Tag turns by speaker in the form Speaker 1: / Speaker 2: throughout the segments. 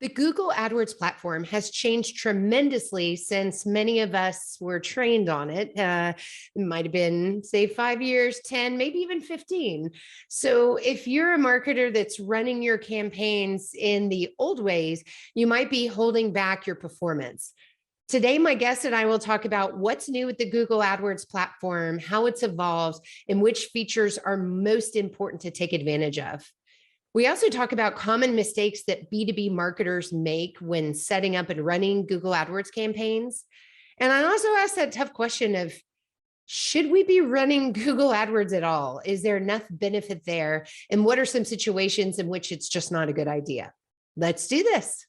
Speaker 1: The Google AdWords platform has changed tremendously since many of us were trained on it. It might have been, say, 5 years, 10, maybe even 15. So if you're a marketer that's running your campaigns in the old ways, you might be holding back your performance. Today, my guest and I will talk about what's new with the Google AdWords platform, how it's evolved, and which features are most important to take advantage of. We also talk about common mistakes that B2B marketers make when setting up and running Google AdWords campaigns. And I also ask that tough question of, should we be running Google AdWords at all? Is there enough benefit there? And what are some situations in which it's just not a good idea? Let's do this.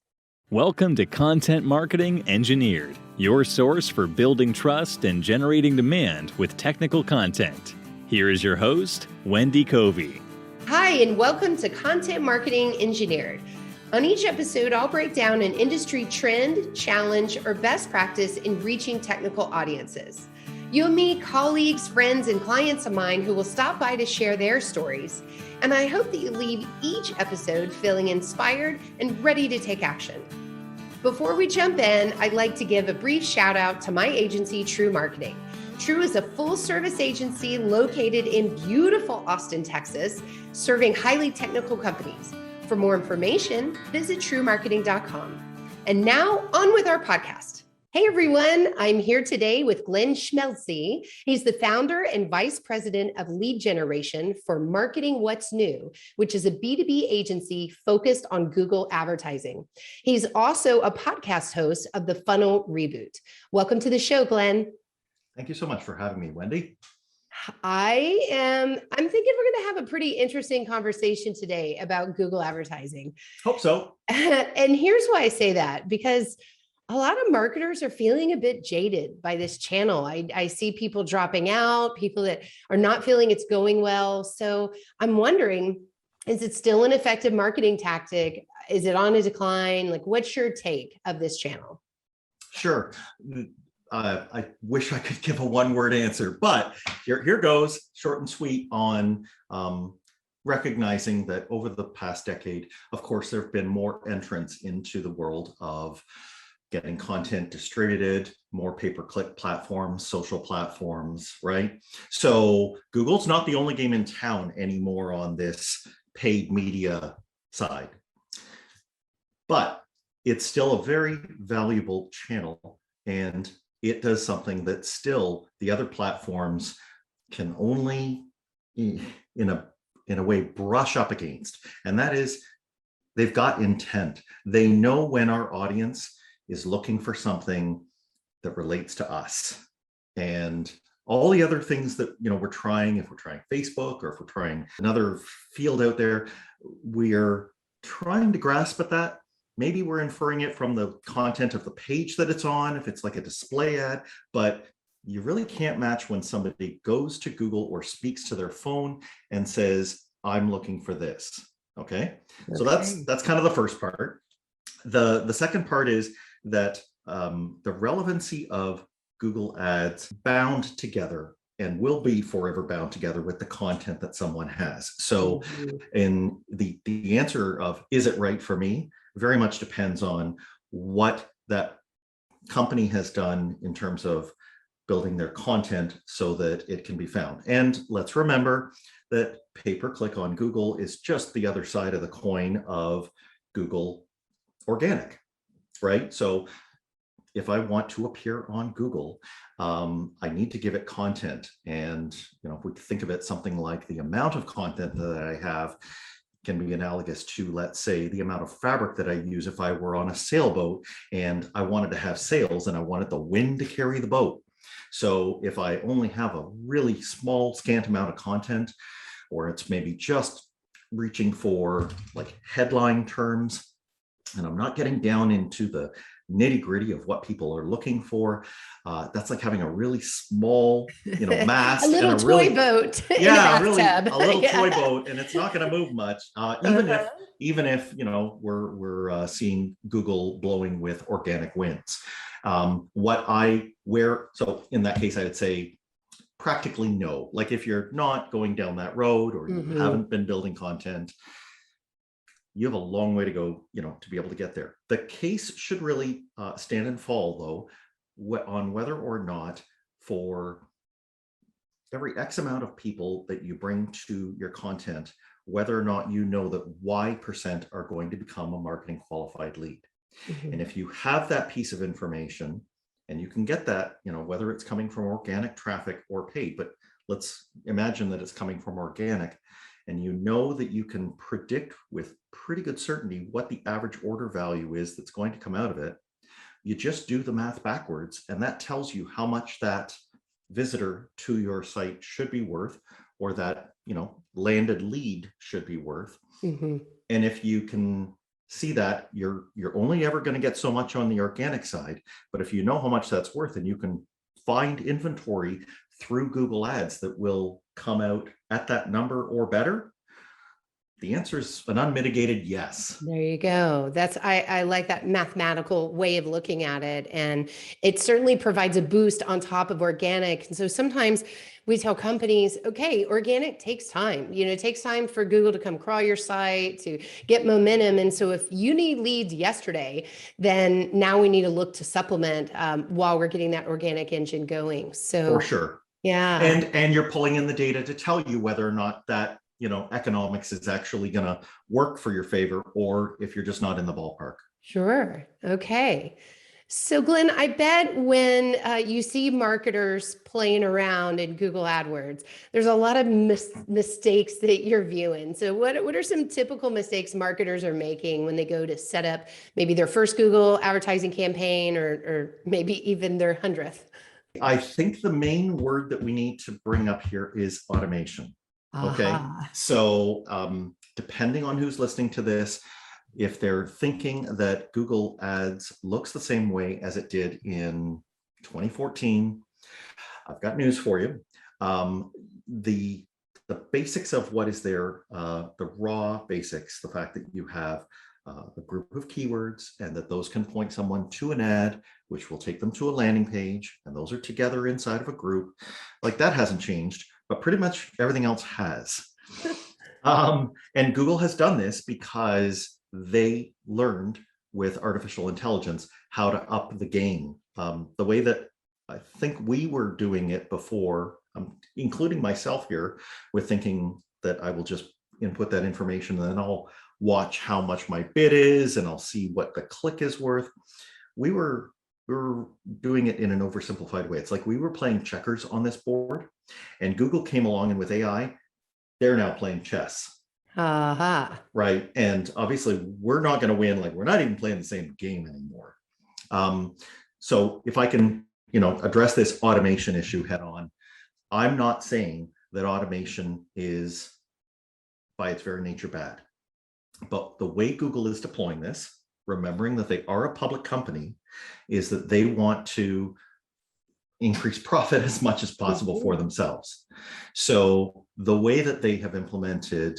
Speaker 2: Welcome to Content Marketing Engineered, your source for building trust and generating demand with technical content. Here is your host, Wendy Covey.
Speaker 1: Hi, and welcome to Content Marketing Engineered. On each episode, I'll break down an industry trend, challenge, or best practice in reaching technical audiences. You'll meet colleagues, friends, and clients of mine who will stop by to share their stories. And I hope that you leave each episode feeling inspired and ready to take action. Before we jump in, I'd like to give a brief shout out to my agency, TREW Marketing. TREW is a full-service agency located in beautiful Austin, Texas, serving highly technical companies. For more information, visit TREWmarketing.com. And now, on with our podcast. Hey, everyone. I'm here today with Glenn Schmelzle. He's the founder and vice president of lead generation for Marketing What's New, which is a B2B agency focused on Google advertising. He's also a podcast host of the Funnel Reboot. Welcome to the show, Glenn.
Speaker 3: Thank you so much for having me, Wendy.
Speaker 1: I'm thinking we're going to have a pretty interesting conversation today about Google advertising.
Speaker 3: Hope so.
Speaker 1: And here's why I say that, because a lot of marketers are feeling a bit jaded by this channel. I see people dropping out, people that are not feeling it's going well. So I'm wondering, is it still an effective marketing tactic? Is it on a decline? Like, what's your take of this channel?
Speaker 3: Sure. I wish I could give a one-word answer, but here goes, short and sweet on recognizing that over the past decade, of course, there have been more entrants into the world of getting content distributed, more pay-per-click platforms, social platforms, right? So Google's not the only game in town anymore on this paid media side, but it's still a very valuable channel, and it does something that still the other platforms can only, in a way, brush up against. And that is, they've got intent. They know when our audience is looking for something that relates to us. And all the other things that we're trying, if we're trying Facebook or if we're trying another field out there, we're trying to grasp at that. Maybe we're inferring it from the content of the page that it's on, if it's like a display ad, but you really can't match when somebody goes to Google or speaks to their phone and says, I'm looking for this. Okay. So that's kind of the first part. The second part is that the relevancy of Google ads bound together and will be forever bound together with the content that someone has. So in the answer of, is it right for me, very much depends on what that company has done in terms of building their content so that it can be found. And let's remember that pay-per-click on Google is just the other side of the coin of Google organic, right? So if I want to appear on Google, I need to give it content. And if we think of it something like the amount of content that I have can be analogous to, let's say, the amount of fabric that I use if I were on a sailboat and I wanted to have sails and I wanted the wind to carry the boat. So if I only have a really small, scant amount of content, or it's maybe just reaching for like headline terms, and I'm not getting down into the nitty-gritty of what people are looking for, that's like having a really small, mast,
Speaker 1: a little
Speaker 3: and a
Speaker 1: toy
Speaker 3: really,
Speaker 1: boat,
Speaker 3: yeah,
Speaker 1: in a
Speaker 3: really
Speaker 1: bathtub.
Speaker 3: a little toy boat, and it's not going to move much. Even if we're seeing Google blowing with organic winds. So in that case, I would say practically no. Like if you're not going down that road or you haven't been building content, you have a long way to go, to be able to get there. The case should really stand and fall, though, on whether or not for every X amount of people that you bring to your content, whether or not you know that Y% are going to become a marketing qualified lead.
Speaker 1: Mm-hmm.
Speaker 3: And if you have that piece of information, and you can get that, whether it's coming from organic traffic or paid, but let's imagine that it's coming from organic, and you know that you can predict with pretty good certainty what the average order value is that's going to come out of it, you just do the math backwards, and that tells you how much that visitor to your site should be worth, or that landed lead should be worth.
Speaker 1: Mm-hmm.
Speaker 3: And if you can see that, you're only ever going to get so much on the organic side, but if you know how much that's worth, and you can find inventory through Google Ads that will come out at that number or better, the answer is an unmitigated yes.
Speaker 1: There you go. I like that mathematical way of looking at it. And it certainly provides a boost on top of organic. And so sometimes we tell companies, okay, organic takes time. It takes time for Google to come crawl your site, to get momentum. And so if you need leads yesterday, then now we need to look to supplement while we're getting that organic engine going. So
Speaker 3: for sure.
Speaker 1: Yeah.
Speaker 3: And you're pulling in the data to tell you whether or not that economics is actually going to work for your favor, or if you're just not in the ballpark.
Speaker 1: Sure. Okay. So Glenn, I bet when you see marketers playing around in Google Adwords, there's a lot of mistakes that you're viewing. So what are some typical mistakes marketers are making when they go to set up maybe their first Google advertising campaign, or maybe even their 100th?
Speaker 3: I think the main word that we need to bring up here is automation. Okay. So depending on who's listening to this, if they're thinking that Google Ads looks the same way as it did in 2014, I've got news for you. The basics of what is there, the raw basics, the fact that you have a group of keywords, and that those can point someone to an ad, which will take them to a landing page, and those are together inside of a group, like that hasn't changed, but pretty much everything else has. And Google has done this because they learned with artificial intelligence how to up the game. The way that I think we were doing it before, including myself here, with thinking that I will just input that information and then I'll watch how much my bid is and I'll see what the click is worth. We were doing it in an oversimplified way. It's like we were playing checkers on this board, and Google came along, and with AI, they're now playing chess. Right. And obviously we're not going to win. Like, we're not even playing the same game anymore. So if I can, address this automation issue head on, I'm not saying that automation is by its very nature bad, but the way Google is deploying this, remembering that they are a public company, is that they want to increase profit as much as possible for themselves. So the way that they have implemented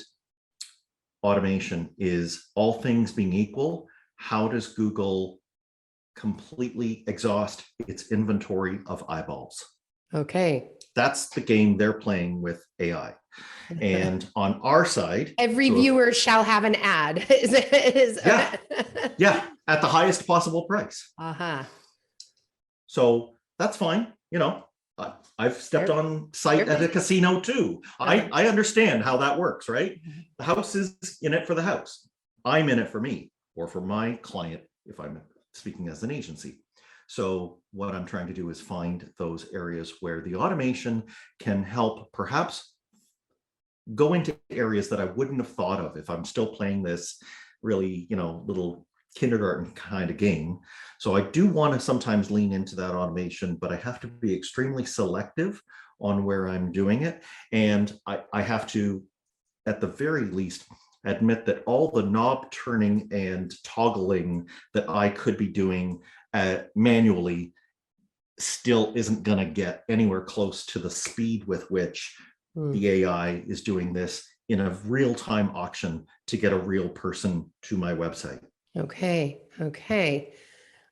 Speaker 3: automation is, all things being equal, how does Google completely exhaust its inventory of eyeballs?
Speaker 1: Okay.
Speaker 3: That's the game they're playing with AI. And on our side,
Speaker 1: every viewer shall have an ad.
Speaker 3: Yeah, at the highest possible price. So that's fine. I've stepped on site at a casino too. I understand how that works, right? The house is in it for the house. I'm in it for me, or for my client, if I'm speaking as an agency. So what I'm trying to do is find those areas where the automation can help, perhaps go into areas that I wouldn't have thought of if I'm still playing this really, little kindergarten kind of game. So I do want to sometimes lean into that automation, but I have to be extremely selective on where I'm doing it. And I have to, at the very least, admit that all the knob turning and toggling that I could be doing manually still isn't going to get anywhere close to the speed with which the AI is doing this in a real-time auction to get a real person to my website.
Speaker 1: Okay.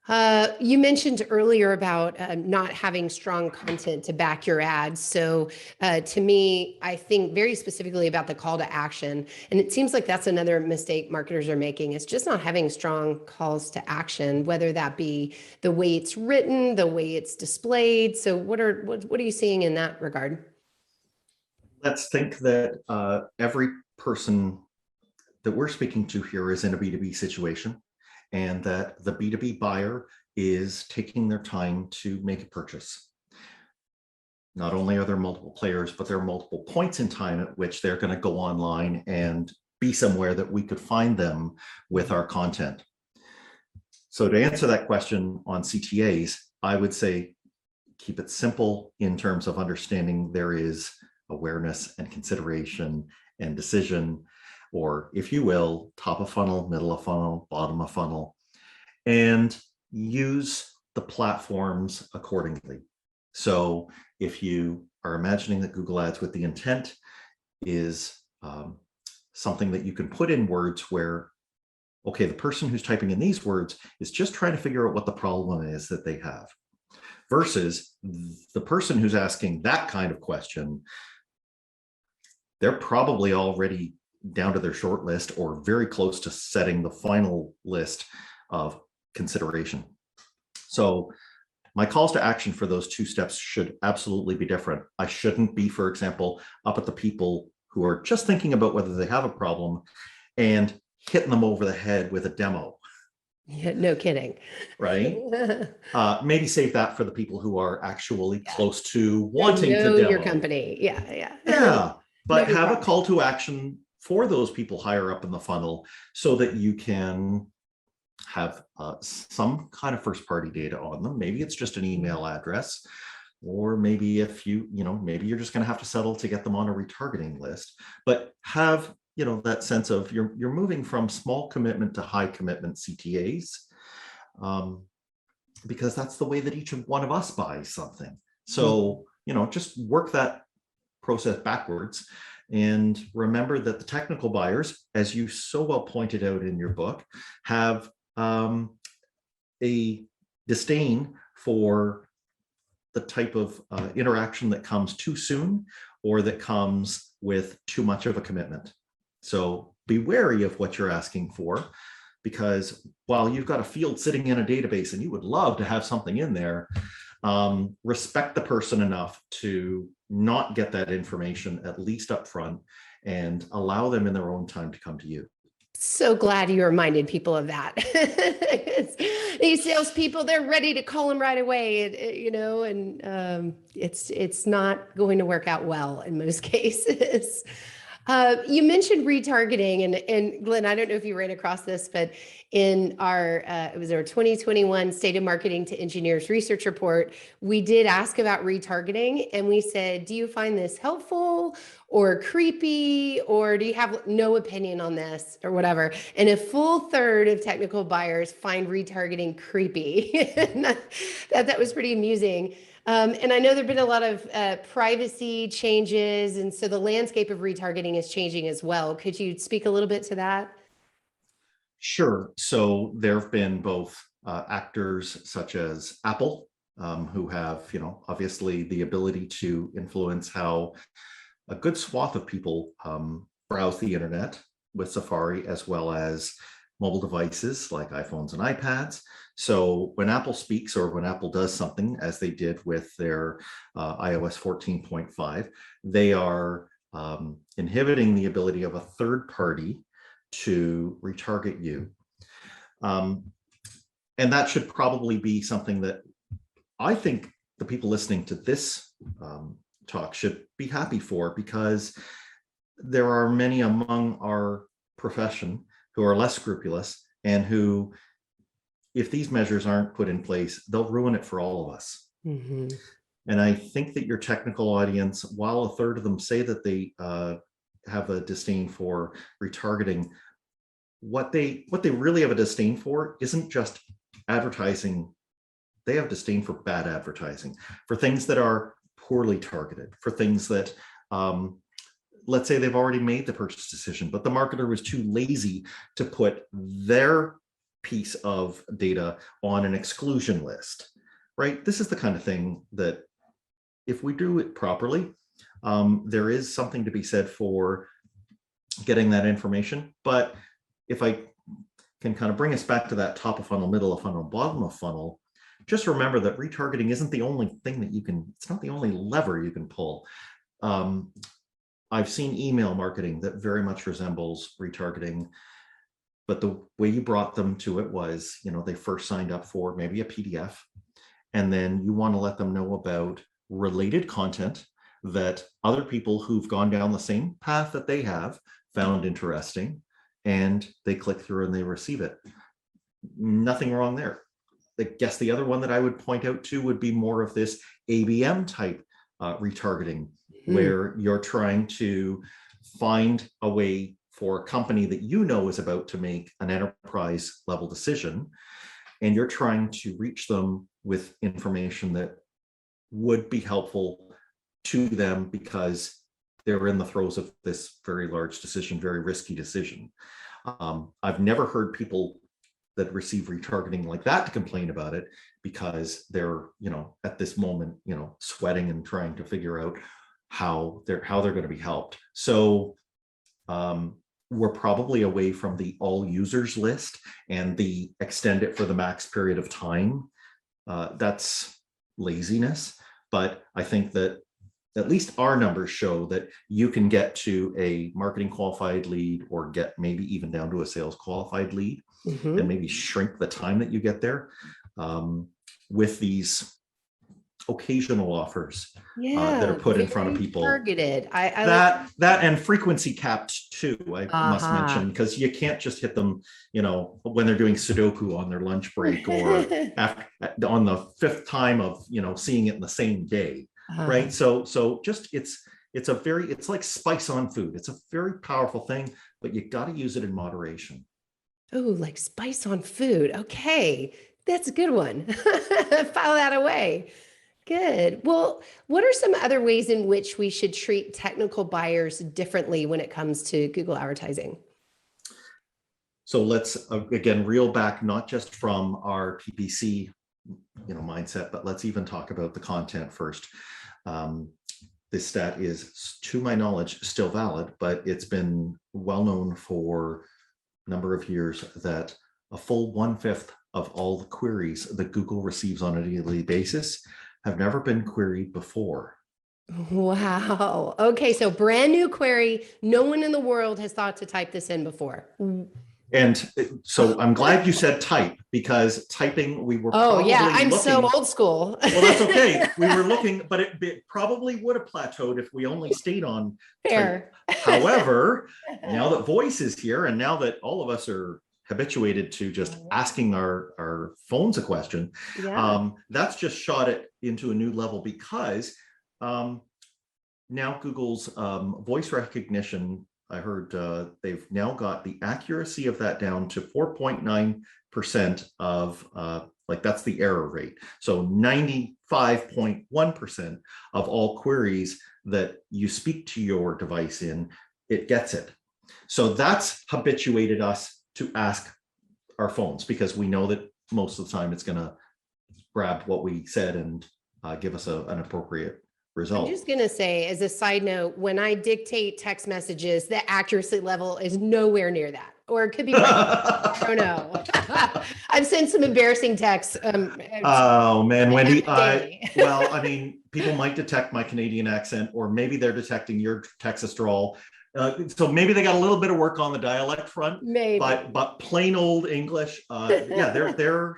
Speaker 1: You mentioned earlier about not having strong content to back your ads. So to me, I think very specifically about the call to action. And it seems like that's another mistake marketers are making. It's just not having strong calls to action, whether that be the way it's written, the way it's displayed. So what are you seeing in that regard?
Speaker 3: Let's think that every person that we're speaking to here is in a B2B situation, and that the B2B buyer is taking their time to make a purchase. Not only are there multiple players, but there are multiple points in time at which they're going to go online and be somewhere that we could find them with our content. So to answer that question on CTAs, I would say keep it simple in terms of understanding there is awareness and consideration and decision, or if you will, top of funnel, middle of funnel, bottom of funnel, and use the platforms accordingly. So if you are imagining that Google Ads with the intent is something that you can put in words where, okay, the person who's typing in these words is just trying to figure out what the problem is that they have, versus the person who's asking that kind of question, they're probably already down to their short list or very close to setting the final list of consideration. So my calls to action for those two steps should absolutely be different. I shouldn't be, for example, up at the people who are just thinking about whether they have a problem and hitting them over the head with a demo.
Speaker 1: Yeah, no kidding.
Speaker 3: Right? Maybe save that for the people who are actually close to wanting to demo
Speaker 1: your company. Yeah, yeah.
Speaker 3: Yeah, but
Speaker 1: Know
Speaker 3: have a call to action for those people higher up in the funnel so that you can have some kind of first party data on them. Maybe it's just an email address, or maybe if maybe you're just going to have to settle to get them on a retargeting list, but have, that sense of you're moving from small commitment to high commitment CTAs, because that's the way that each one of us buys something. So, just work that process backwards. And remember that the technical buyers, as you so well pointed out in your book, have a disdain for the type of interaction that comes too soon or that comes with too much of a commitment. So be wary of what you're asking for, because while you've got a field sitting in a database and you would love to have something in there, respect the person enough to not get that information, at least up front, and allow them in their own time to come to you.
Speaker 1: So glad you reminded people of that. These salespeople, they're ready to call them right away, and it's not going to work out well in most cases. You mentioned retargeting, and Glenn, I don't know if you ran across this, but in it was our 2021 State of Marketing to Engineers research report, we did ask about retargeting, and we said, do you find this helpful or creepy, or do you have no opinion on this or whatever? And a full third of technical buyers find retargeting creepy. And that was pretty amusing. And I know there've been a lot of privacy changes, and so the landscape of retargeting is changing as well. Could you speak a little bit to that?
Speaker 3: Sure. So there have been both actors such as Apple, who have, obviously the ability to influence how a good swath of people browse the internet with Safari, as well as mobile devices like iPhones and iPads. So when Apple speaks, or when Apple does something, as they did with their iOS 14.5, they are inhibiting the ability of a third party to retarget you. And that should probably be something that I think the people listening to this talk should be happy for, because there are many among our profession who are less scrupulous, and who, if these measures aren't put in place, they'll ruin it for all of us. Mm-hmm. And I think that your technical audience, while a third of them say that they have a disdain for retargeting, what they really have a disdain for isn't just advertising. They have disdain for bad advertising, for things that are poorly targeted, for things that let's say they've already made the purchase decision, but the marketer was too lazy to put their piece of data on an exclusion list, right? This is the kind of thing that if we do it properly, there is something to be said for getting that information. But if I can kind of bring us back to that top of funnel, middle of funnel, bottom of funnel, just remember that retargeting isn't the only thing that you can, it's not the only lever you can pull. I've seen email marketing that very much resembles retargeting, but the way you brought them to it was, they first signed up for maybe a PDF, and then you want to let them know about related content that other people who've gone down the same path that they have found interesting, and they click through and they receive it. Nothing wrong there. I guess the other one that I would point out to would be more of this ABM type retargeting, where you're trying to find a way for a company that is about to make an enterprise level decision, and you're trying to reach them with information that would be helpful to them because they're in the throes of this very large decision, very risky decision. I've never heard people that receive retargeting like that to complain about it, because they're, at this moment, sweating and trying to figure out how they're going to be helped. So we're probably away from the all users list and the extend it for the max period of time. That's laziness. But I think that at least our numbers show that you can get to a marketing qualified lead, or get maybe even down to a sales qualified lead, and maybe shrink the time that you get there with these occasional offers that are put in front of people.
Speaker 1: Targeted.
Speaker 3: That and frequency capped too, I must mention, because you can't just hit them, when they're doing Sudoku on their lunch break, or on the fifth time of, seeing it in the same day. Right. So just it's like spice on food. It's a very powerful thing, but you got to use it in moderation.
Speaker 1: Oh, like spice on food. Okay. That's a good one. File that away. Good. Well, what are some other ways in which we should treat technical buyers differently when it comes to Google advertising?
Speaker 3: So let's again reel back, not just from our PPC mindset, but let's even talk about the content first. This stat is, to my knowledge, still valid, but it's been well known for a number of years that a full 1/5 of all the queries that Google receives on a daily basis have never been queried before.
Speaker 1: Wow. Okay. So brand new query. No one in the world has thought to type this in before.
Speaker 3: And so I'm glad you said type, because typing, we were
Speaker 1: I'm
Speaker 3: looking,
Speaker 1: so old school.
Speaker 3: Well, that's okay. We were looking, but it probably would have plateaued if we only stayed on
Speaker 1: Fair.
Speaker 3: type. However, now that voice is here, and now that all of us are habituated to just asking our phones a question, that's just shot it into a new level, because now Google's voice recognition, I heard they've now got the accuracy of that down to 4.9% of that's the error rate. So 95.1% of all queries that you speak to your device in, it gets it. So that's habituated us to ask our phones, because we know that most of the time it's going to grab what we said and give us an appropriate result.
Speaker 1: I'm just going to say, as a side note, when I dictate text messages, the accuracy level is nowhere near that, or it could be right. I don't know. I've sent some embarrassing texts.
Speaker 3: Oh man, Wendy. Well, I mean, people might detect my Canadian accent, or maybe they're detecting your Texas drawl. So maybe they got a little bit of work on the dialect front,
Speaker 1: maybe.
Speaker 3: But plain old English, they're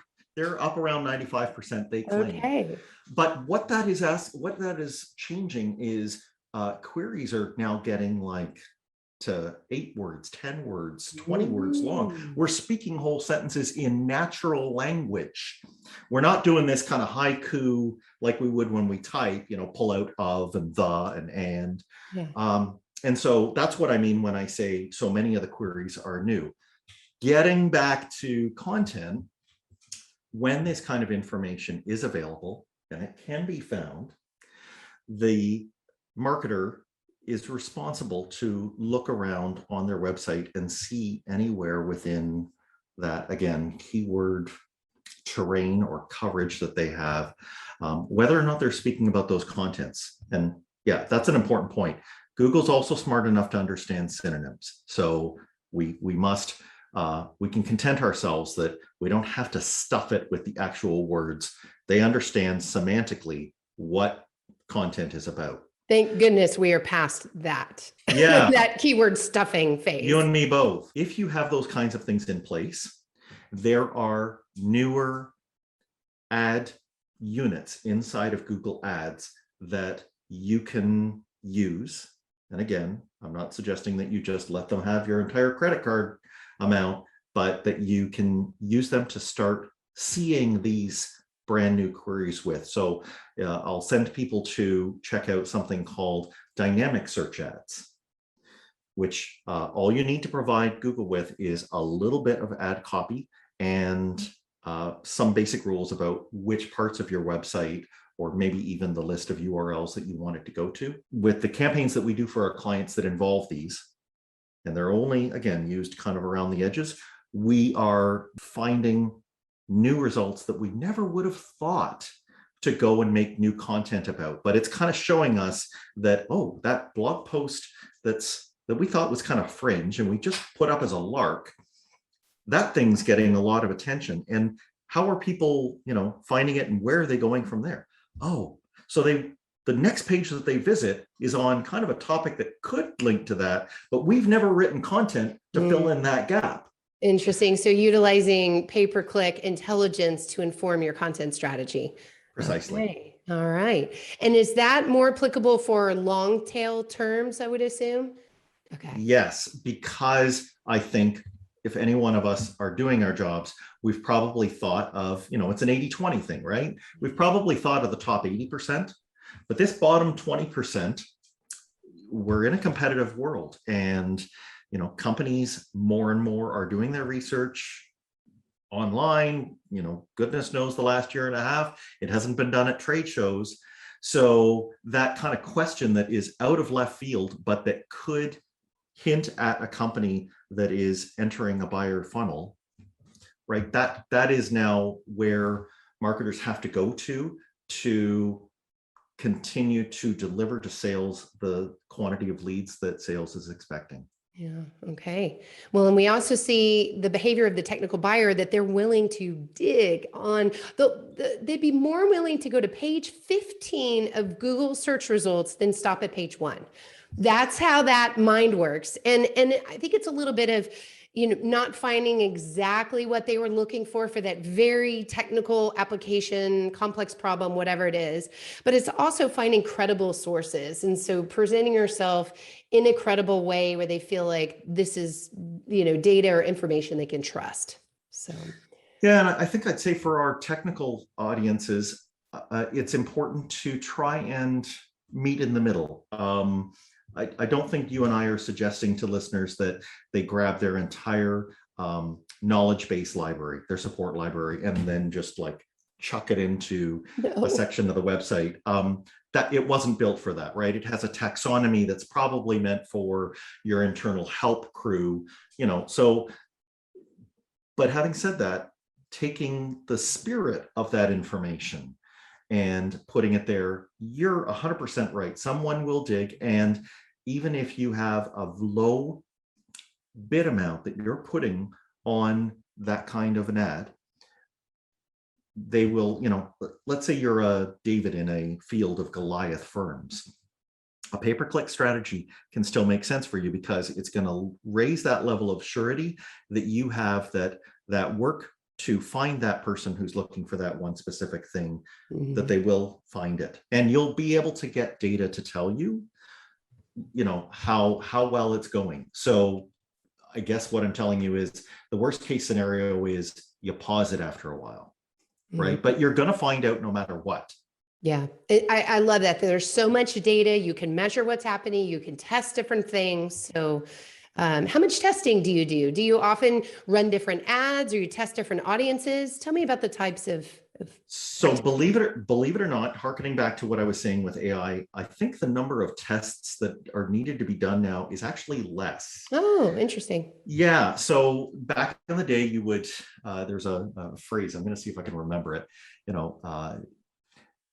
Speaker 3: up around 95%, they claim. Okay. But what that is changing is queries are now getting like to 8 words, 10 words, 20 words long. We're speaking whole sentences in natural language. We're not doing this kind of haiku like we would when we type, pull out of and the and. Yeah. And so that's what I mean when I say so many of the queries are new. Getting back to content, when this kind of information is available and it can be found, the marketer is responsible to look around on their website and see anywhere within that, again, keyword terrain or coverage that they have, whether or not they're speaking about those contents. And yeah, that's an important point. Google's also smart enough to understand synonyms. So we can content ourselves that we don't have to stuff it with the actual words. They understand semantically what content is about.
Speaker 1: Thank goodness we are past that.
Speaker 3: Yeah.
Speaker 1: That keyword stuffing phase.
Speaker 3: You and me both. If you have those kinds of things in place, there are newer ad units inside of Google Ads that you can use. And again, I'm not suggesting that you just let them have your entire credit card amount, but that you can use them to start seeing these brand new queries with. So I'll send people to check out something called dynamic search ads, which all you need to provide Google with is a little bit of ad copy and some basic rules about which parts of your website, or maybe even the list of URLs that you want it to go to. With the campaigns that we do for our clients that involve these, and they're only, again, used kind of around the edges, we are finding new results that we never would have thought to go and make new content about. But it's kind of showing us that, oh, that blog post that we thought was kind of fringe and we just put up as a lark, that thing's getting a lot of attention. And how are people, finding it, and where are they going from there? Oh, so the next page that they visit is on kind of a topic that could link to that, but we've never written content to fill in that gap.
Speaker 1: Interesting. So utilizing pay-per-click intelligence to inform your content strategy.
Speaker 3: Precisely.
Speaker 1: Okay. All right. And is that more applicable for long tail terms, I would assume? Okay.
Speaker 3: Yes, because I think if any one of us are doing our jobs, we've probably thought of, it's an 80-20 thing, right? We've probably thought of the top 80%, but this bottom 20%, we're in a competitive world, and companies more and more are doing their research online. Goodness knows the last year and a half, it hasn't been done at trade shows. So that kind of question that is out of left field, but that could hint at a company that is entering a buyer funnel, right? That is now where marketers have to go to continue to deliver to sales the quantity of leads that sales is expecting.
Speaker 1: Yeah. Okay. Well, and we also see the behavior of the technical buyer, that they're willing to dig on they'd be more willing to go to page 15 of Google search results than stop at page 1. That's how that mind works. And I think it's a little bit of, not finding exactly what they were looking for that very technical application, complex problem, whatever it is, but it's also finding credible sources. And so presenting yourself in a credible way where they feel like this is, data or information they can trust. So.
Speaker 3: Yeah, and I think I'd say for our technical audiences, it's important to try and meet in the middle. I don't think you and I are suggesting to listeners that they grab their entire knowledge base library, their support library, and then just like chuck it into a section of the website. That it wasn't built for that, right? It has a taxonomy that's probably meant for your internal help crew, so, but having said that, taking the spirit of that information and putting it there, you're 100% right. Someone will dig. And even if you have a low bid amount that you're putting on that kind of an ad, they will, let's say you're a David in a field of Goliath firms. A pay-per-click strategy can still make sense for you because it's going to raise that level of surety that you have, that work to find that person who's looking for that one specific thing, that they will find it. And you'll be able to get data to tell you, how well it's going. So I guess what I'm telling you is the worst case scenario is you pause it after a while, right? But you're going to find out no matter what.
Speaker 1: Yeah, I love that. There's so much data. You can measure what's happening. You can test different things. So How much testing do you do? Do you often run different ads or you test different audiences? Tell me about the types of
Speaker 3: So believe it or not, harkening back to what I was saying with AI, I think the number of tests that are needed to be done now is actually less.
Speaker 1: Oh, interesting.
Speaker 3: Yeah. So back in the day, you would, there's a phrase, I'm going to see if I can remember it,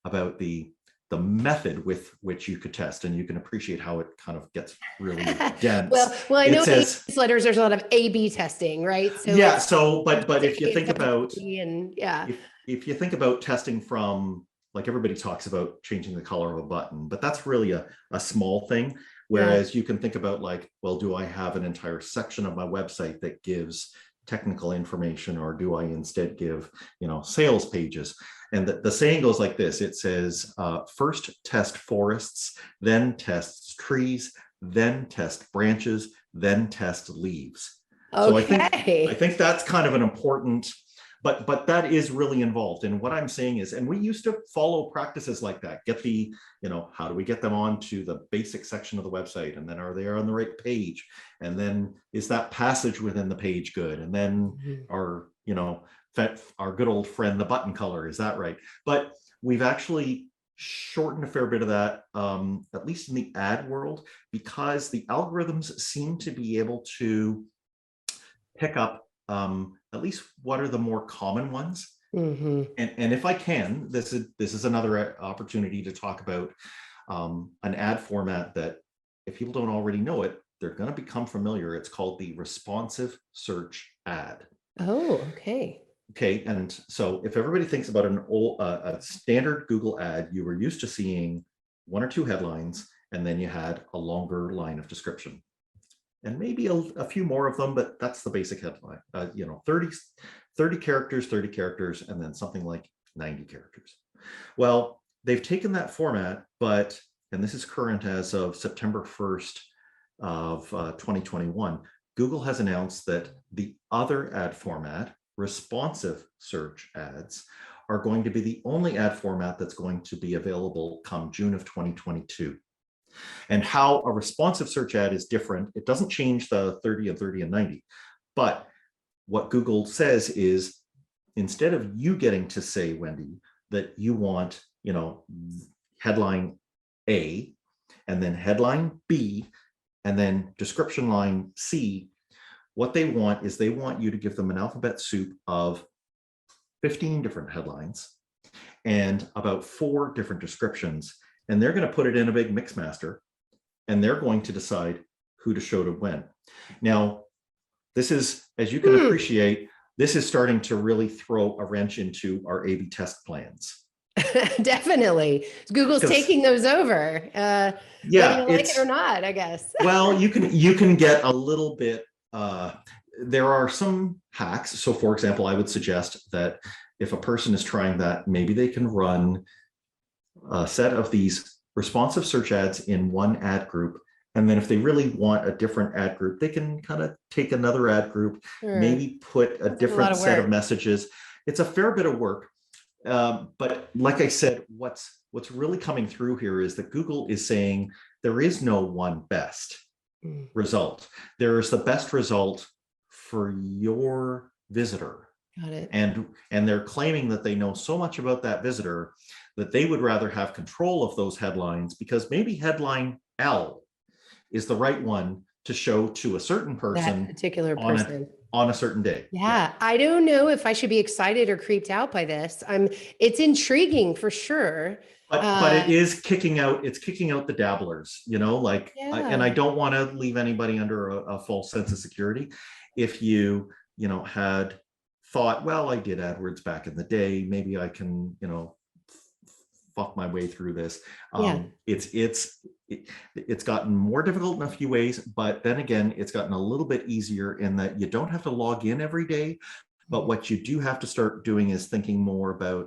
Speaker 3: about the method with which you could test, and you can appreciate how it kind of gets really dense.
Speaker 1: well, I know in newsletters there's a lot of A/B testing, right? So
Speaker 3: yeah. So, but if you think about,
Speaker 1: and yeah,
Speaker 3: if you think about testing from, like, everybody talks about changing the color of a button, but that's really a small thing. Whereas you can think about, like, well, do I have an entire section of my website that gives technical information, or do I instead give, sales pages? And the saying goes like this. It says, first test forests, then test trees, then test branches, then test leaves.
Speaker 1: Okay.
Speaker 3: So I think that's kind of an important, but that is really involved. And what I'm saying is, and we used to follow practices like that, get the, how do we get them onto the basic section of the website? And then are they on the right page? And then is that passage within the page good? And then our good old friend, the button color, is that right? But we've actually shortened a fair bit of that, at least in the ad world, because the algorithms seem to be able to pick up at least what are the more common ones. And if I can, this is another opportunity to talk about an ad format that, if people don't already know it, they're going to become familiar. It's called the responsive search ad.
Speaker 1: Oh, okay.
Speaker 3: Okay, and so if everybody thinks about a standard Google ad, you were used to seeing one or two headlines, and then you had a longer line of description, and maybe a few more of them, but that's the basic headline. 30 characters, and then something like 90 characters. Well, they've taken that format, and this is current as of September 1st of 2021, Google has announced that the other ad format, responsive search ads, are going to be the only ad format that's going to be available come June of 2022. And how a responsive search ad is different, it doesn't change the 30 and 30 and 90. But what Google says is, instead of you getting to say, Wendy, that you want, headline A, and then headline B, and then description line C, what they want is, they want you to give them an alphabet soup of 15 different headlines and about 4 different descriptions. And they're going to put it in a big mix master, and they're going to decide who to show to when. Now, this is, as you can appreciate, this is starting to really throw a wrench into our A/B test plans.
Speaker 1: Definitely. Google's taking those over. Whether you like it or not, I guess.
Speaker 3: Well, you can get a little bit, there are some hacks. So for example, I would suggest that if a person is trying that, maybe they can run a set of these responsive search ads in one ad group. And then if they really want a different ad group, they can kind of take another ad group, maybe put a different set of messages. It's a fair bit of work. But like I said, what's really coming through here is that Google is saying there is no one best result. There is the best result for your visitor.
Speaker 1: Got it.
Speaker 3: And they're claiming that they know so much about that visitor that they would rather have control of those headlines, because maybe headline L is the right one to show to a certain person,
Speaker 1: that particular person,
Speaker 3: on a certain day.
Speaker 1: Yeah. I don't know if I should be excited or creeped out by this. It's intriguing for sure.
Speaker 3: But it is kicking out the dabblers, and I don't want to leave anybody under a false sense of security. If you had thought, well, I did AdWords back in the day, maybe I can, fuck my way through this. It's gotten more difficult in a few ways, but then again, it's gotten a little bit easier in that you don't have to log in every day. But what you do have to start doing is thinking more about,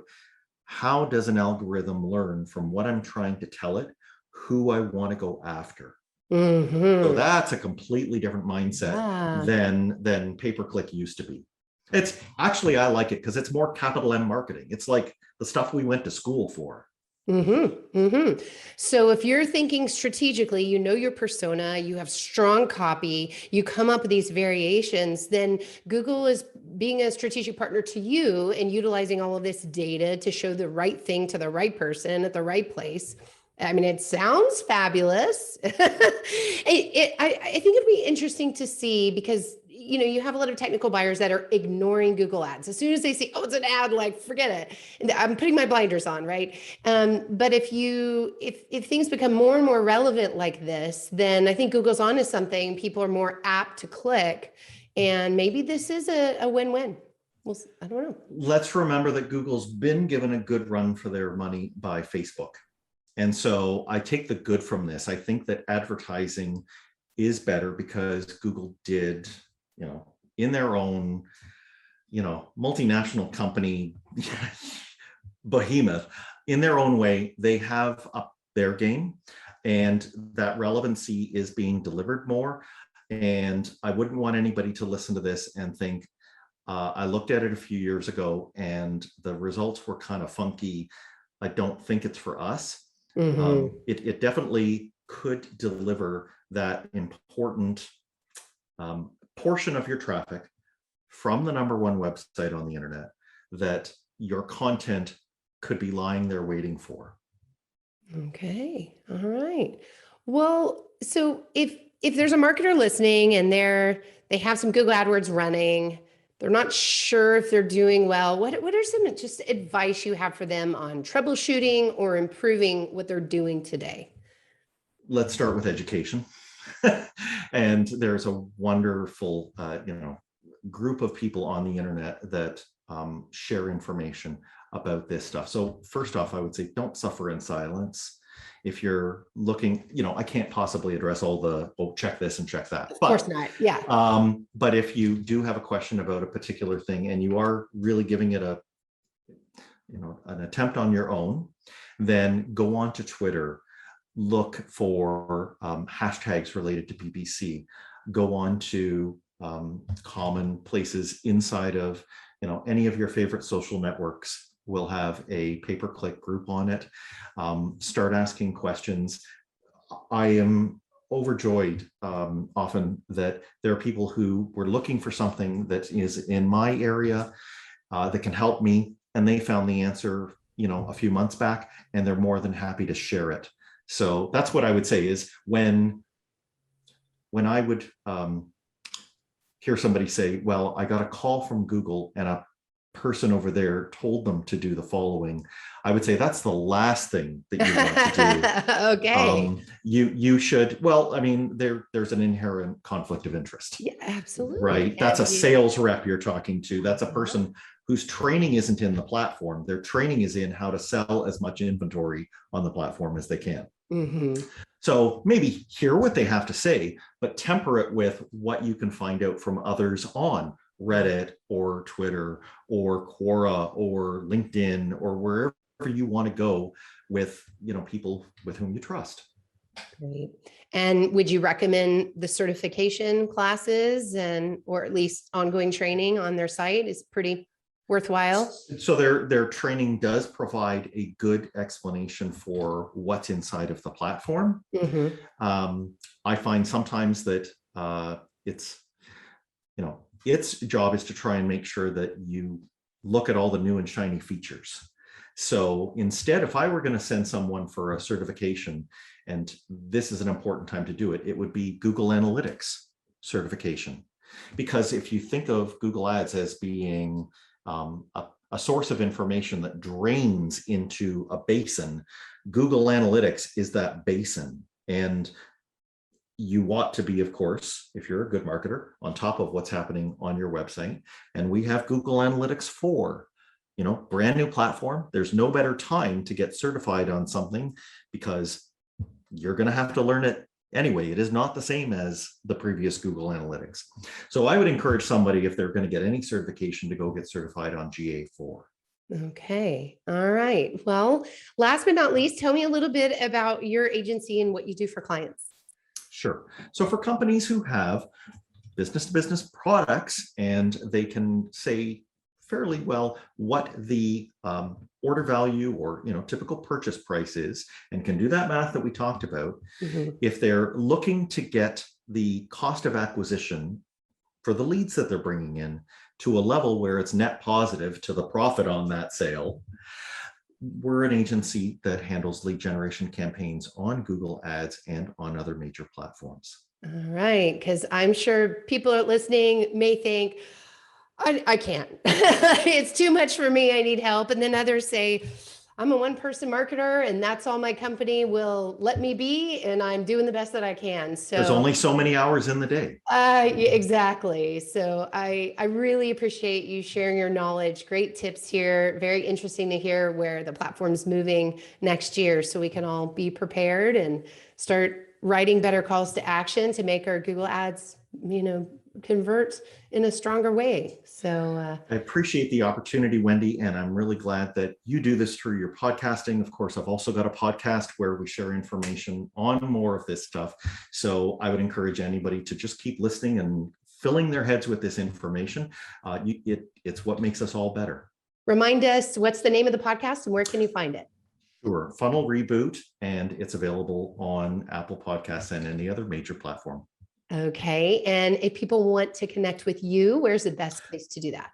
Speaker 3: how does an algorithm learn from what I'm trying to tell it, who I want to go after? So that's a completely different mindset than pay-per-click used to be. It's actually, I like it because it's more capital M marketing. It's like the stuff we went to school for.
Speaker 1: So if you're thinking strategically, you know your persona, you have strong copy, you come up with these variations, then Google is being a strategic partner to you and utilizing all of this data to show the right thing to the right person at the right place. I mean, it sounds fabulous. I think it'd be interesting to see because you have a lot of technical buyers that are ignoring Google Ads. As soon as they see, oh, it's an ad, like forget it. And I'm putting my blinders on, right? But if things become more and more relevant like this, then I think Google's onto something. People are more apt to click, and maybe this is a win-win. Well, I don't know.
Speaker 3: Let's remember that Google's been given a good run for their money by Facebook. And so I take the good from this. I think that advertising is better because Google did, in their own, multinational company behemoth, in their own way, they have upped their game, and that relevancy is being delivered more. And I wouldn't want anybody to listen to this and think, I looked at it a few years ago and the results were kind of funky. I don't think it's for us. It definitely could deliver that important portion of your traffic from the number one website on the internet that your content could be lying there waiting for.
Speaker 1: Okay. All right. Well, so if there's a marketer listening and they have some Google AdWords running, they're not sure if they're doing well, what are some just advice you have for them on troubleshooting or improving what they're doing today?
Speaker 3: Let's start with education. And there's a wonderful, group of people on the internet that share information about this stuff. So first off, I would say don't suffer in silence. If you're looking, I can't possibly address all the, check this and check that.
Speaker 1: Of course not. Yeah.
Speaker 3: But if you do have a question about a particular thing and you are really giving it an attempt on your own, then go on to Twitter, look for hashtags related to PPC, go on to common places inside of, any of your favorite social networks will have a pay-per-click group on it. Start asking questions. I am overjoyed often that there are people who were looking for something that is in my area that can help me, and they found the answer, a few months back, and they're more than happy to share it. So that's what I would say is when I would hear somebody say, well, I got a call from Google and a person over there told them to do the following, I would say that's the last thing that you want to do.
Speaker 1: Okay.
Speaker 3: You should, well, I mean, there's an inherent conflict of interest.
Speaker 1: Yeah, absolutely.
Speaker 3: Right. That's a sales rep you're talking to. That's a person whose training isn't in the platform. Their training is in how to sell as much inventory on the platform as they can. So maybe hear what they have to say, but temper it with what you can find out from others on Reddit or Twitter or Quora or LinkedIn or wherever you want to go with, people with whom you trust.
Speaker 1: Great. And would you recommend the certification classes or at least ongoing training on their site is pretty worthwhile?
Speaker 3: So their training does provide a good explanation for what's inside of the platform. I find sometimes that its job is to try and make sure that you look at all the new and shiny features. So instead, if I were going to send someone for a certification, and this is an important time to do it, it would be Google Analytics certification. Because if you think of Google Ads as being a source of information that drains into a basin, Google Analytics is that basin. And you want to be, of course, if you're a good marketer, on top of what's happening on your website. And we have Google Analytics 4, brand new platform. There's no better time to get certified on something because you're going to have to learn it anyway. It is not the same as the previous Google Analytics. So I would encourage somebody, if they're going to get any certification, to go get certified on GA4.
Speaker 1: Okay. All right. Well, last but not least, tell me a little bit about your agency and what you do for clients.
Speaker 3: Sure. So for companies who have business-to-business products and they can say fairly well what the order value or typical purchase price is, and can do that math that we talked about. If they're looking to get the cost of acquisition for the leads that they're bringing in to a level where it's net positive to the profit on that sale, we're an agency that handles lead generation campaigns on Google Ads and on other major platforms.
Speaker 1: All right, because I'm sure people are listening may think, I can't. It's too much for me. I need help. And then others say, I'm a one-person marketer and that's all my company will let me be, and I'm doing the best that I can. So
Speaker 3: there's only so many hours in the day.
Speaker 1: Exactly. So I really appreciate you sharing your knowledge. Great tips here. Very interesting to hear where the platform's moving next year, so we can all be prepared and start writing better calls to action to make our Google Ads, convert in a stronger way. So
Speaker 3: I appreciate the opportunity, Wendy, and I'm really glad that you do this through your podcasting. Of course, I've also got a podcast where we share information on more of this stuff. So I would encourage anybody to just keep listening and filling their heads with this information. It's what makes us all better.
Speaker 1: Remind us, what's the name of the podcast and where can you find it?
Speaker 3: Sure. Funnel Reboot, and it's available on Apple Podcasts and any other major platform.
Speaker 1: Okay. And if people want to connect with you, where's the best place to do that?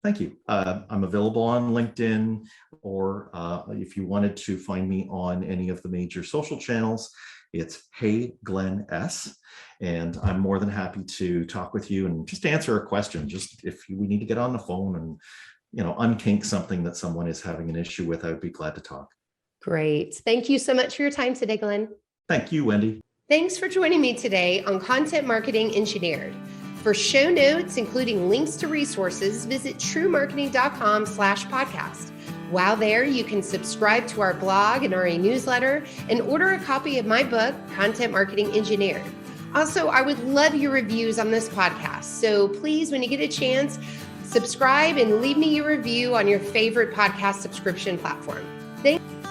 Speaker 3: Thank you. I'm available on LinkedIn, or if you wanted to find me on any of the major social channels, it's Hey Glenn S. And I'm more than happy to talk with you and just answer a question. Just if we need to get on the phone and unkink something that someone is having an issue with, I would be glad to talk.
Speaker 1: Great. Thank you so much for your time today, Glenn.
Speaker 3: Thank you, Wendy.
Speaker 1: Thanks for joining me today on Content Marketing Engineered. For show notes, including links to resources, visit TREWmarketing.com/podcast. While there, you can subscribe to our blog and our newsletter and order a copy of my book, Content Marketing Engineered. Also, I would love your reviews on this podcast. So please, when you get a chance, subscribe and leave me your review on your favorite podcast subscription platform. Thanks.